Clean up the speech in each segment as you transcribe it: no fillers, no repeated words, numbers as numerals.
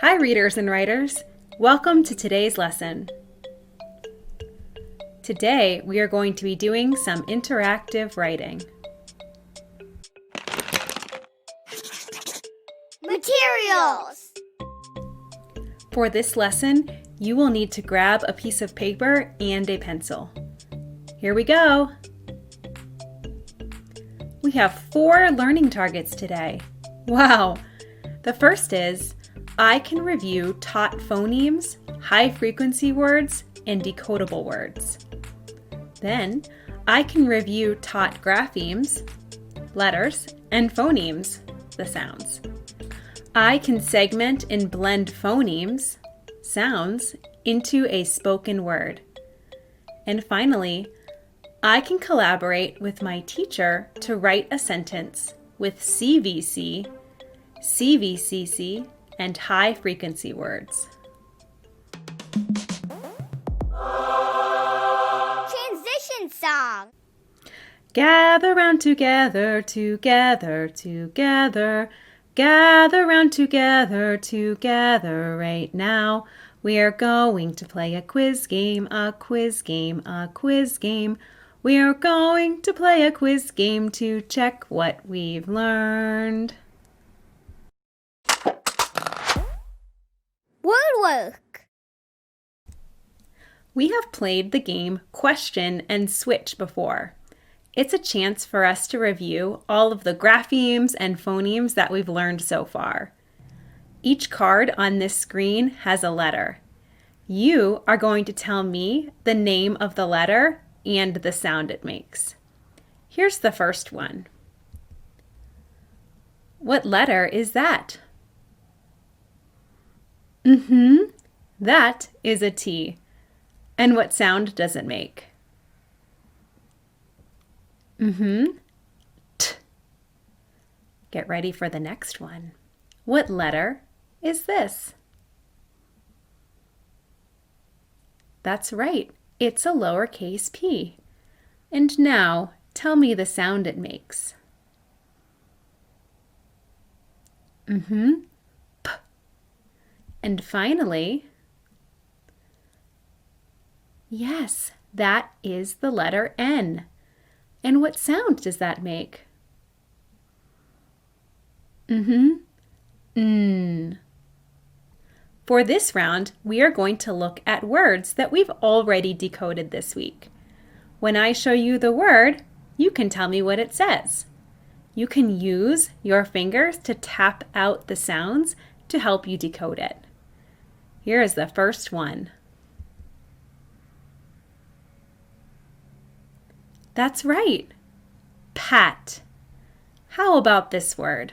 Hi, readers and writers. Welcome to today's lesson. Today, we are going to be doing some interactive writing. Materials! For this lesson, you will need to grab a piece of paper and a pencil. Here we go. We have 4 learning targets today. Wow! The first is, I can review taught phonemes, high-frequency words, and decodable words. Then, I can review taught graphemes, letters, and phonemes, the sounds. I can segment and blend phonemes, sounds, into a spoken word. And finally, I can collaborate with my teacher to write a sentence with CVC, CVCC, and high-frequency words. Transition song! Gather round together, together, together. Gather round together, together right now. We are going to play a quiz game, a quiz game, a quiz game. We are going to play a quiz game to check what we've learned. Word work! We have played the game Question and Switch before. It's a chance for us to review all of the graphemes and phonemes that we've learned so far. Each card on this screen has a letter. You are going to tell me the name of the letter and the sound it makes. Here's the first one. What letter is that? That is a T. And what sound does it make? T. Get ready for the next one. What letter is this? That's right. It's a lowercase p. And now, tell me the sound it makes. P. And finally, yes, that is the letter N. And what sound does that make? N. For this round, we are going to look at words that we've already decoded this week. When I show you the word, you can tell me what it says. You can use your fingers to tap out the sounds to help you decode it. Here is the first one. That's right. Pat. How about this word?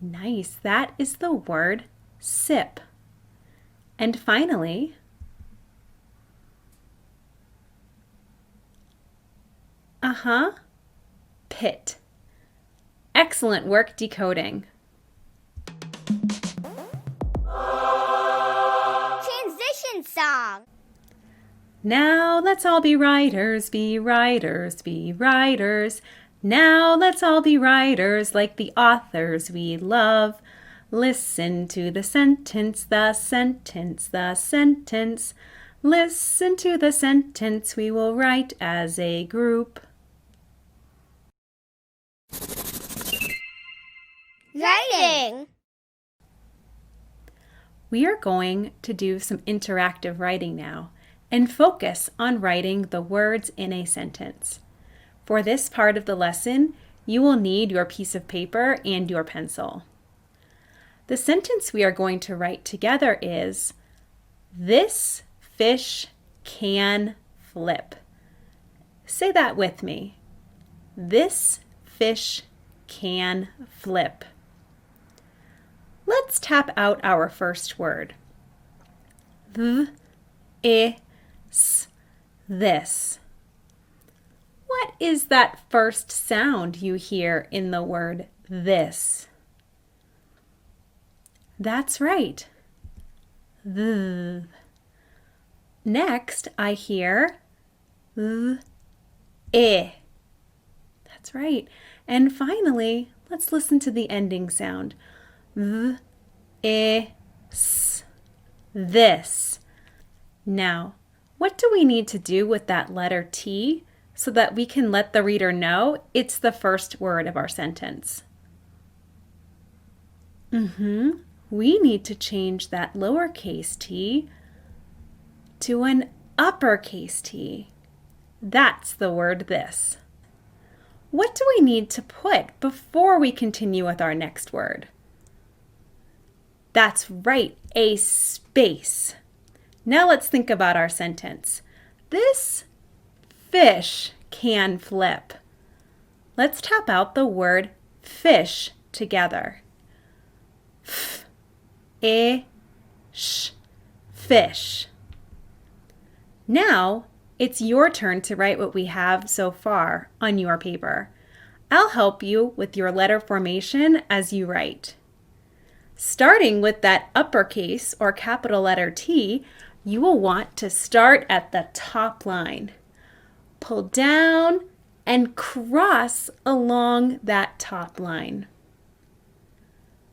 Nice. That is the word sip. And finally, pit. Excellent work decoding. Transition song! Now let's all be writers, be writers, be writers. Now let's all be writers like the authors we love. Listen to the sentence, the sentence, the sentence. Listen to the sentence we will write as a group. Writing! We are going to do some interactive writing now and focus on writing the words in a sentence. For this part of the lesson, you will need your piece of paper and your pencil. The sentence we are going to write together is, this fish can flip. Say that with me. This fish can flip. Let's tap out our first word. This. What is that first sound you hear in the word this? That's right. Next, I hear That's That's right. And finally, let's listen to the ending sound. V, I, s. This. Now, what do we need to do with that letter T so that we can let the reader know it's the first word of our sentence? We need to change that lowercase t to an uppercase T. That's the word this. What do we need to put before we continue with our next word? That's right, a space. Now let's think about our sentence. This fish can flip. Let's tap out the word fish together. F-I-sh, fish. Now it's your turn to write what we have so far on your paper. I'll help you with your letter formation as you write. Starting with that uppercase or capital letter T, you will want to start at the top line. Pull down and cross along that top line.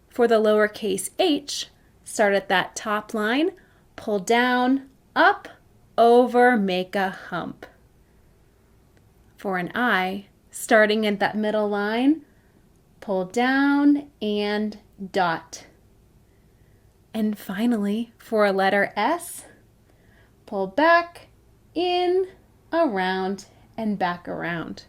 For the lowercase h, start at that top line, pull down, up, over, make a hump. For an I, starting at that middle line, pull down and dot. And finally, for a letter S, pull back, in, around, and back around.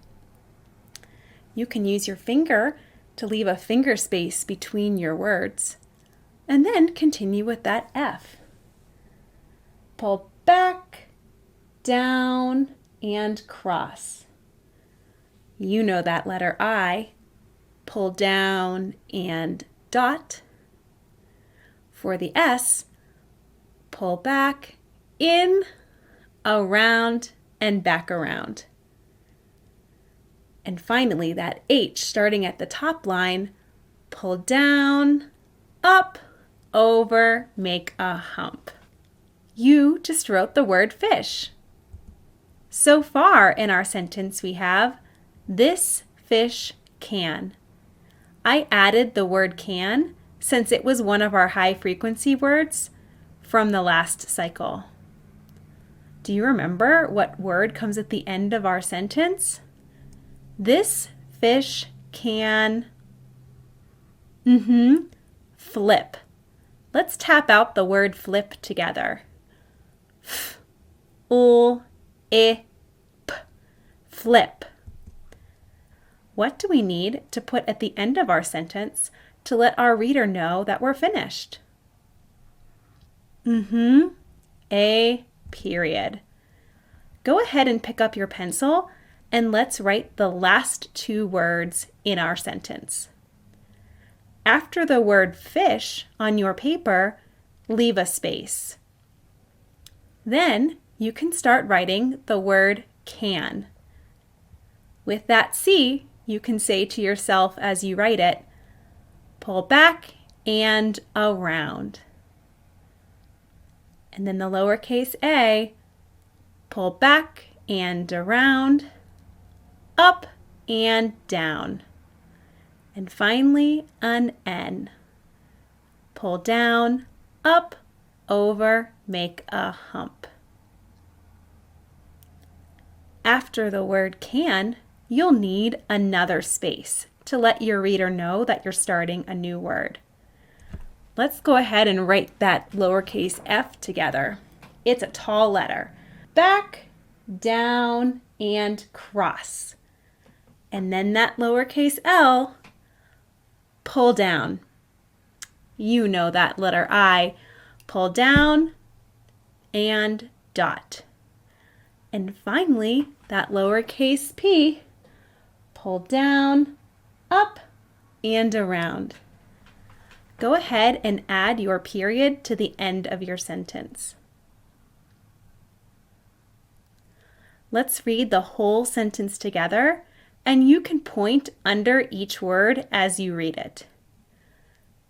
You can use your finger to leave a finger space between your words, and then continue with that F. Pull back, down, and cross. You know that letter I. Pull down and dot. For the S, pull back, in, around, and back around. And finally, that H, starting at the top line, pull down, up, over, make a hump. You just wrote the word fish. So far in our sentence we have, this fish can. I added the word can since it was one of our high frequency words from the last cycle. Do you remember what word comes at the end of our sentence? This fish can flip. Let's tap out the word flip together. F-L-I-P, flip. What do we need to put at the end of our sentence to let our reader know that we're finished? A period. Go ahead and pick up your pencil and let's write the last two words in our sentence. After the word fish on your paper, leave a space. Then you can start writing the word can. With that C, you can say to yourself as you write it, pull back and around. And then the lowercase a, pull back and around, up and down. And finally, an N. Pull down, up, over, make a hump. After the word can, you'll need another space to let your reader know that you're starting a new word. Let's go ahead and write that lowercase f together. It's a tall letter. Back, down, and cross. And then that lowercase l, pull down. You know that letter I, pull down and dot. And finally, that lowercase p, pull down, up, and around. Go ahead and add your period to the end of your sentence. Let's read the whole sentence together, and you can point under each word as you read it.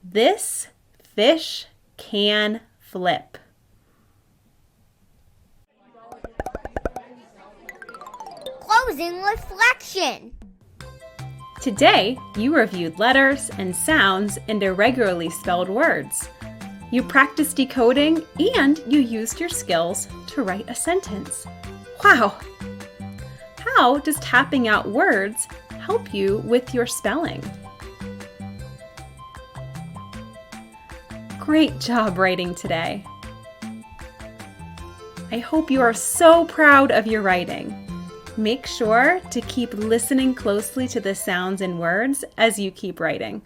This fish can flip. Closing reflection. Today, you reviewed letters and sounds and irregularly spelled words. You practiced decoding and you used your skills to write a sentence. Wow! How does tapping out words help you with your spelling? Great job writing today. I hope you are so proud of your writing. Make sure to keep listening closely to the sounds and words as you keep writing.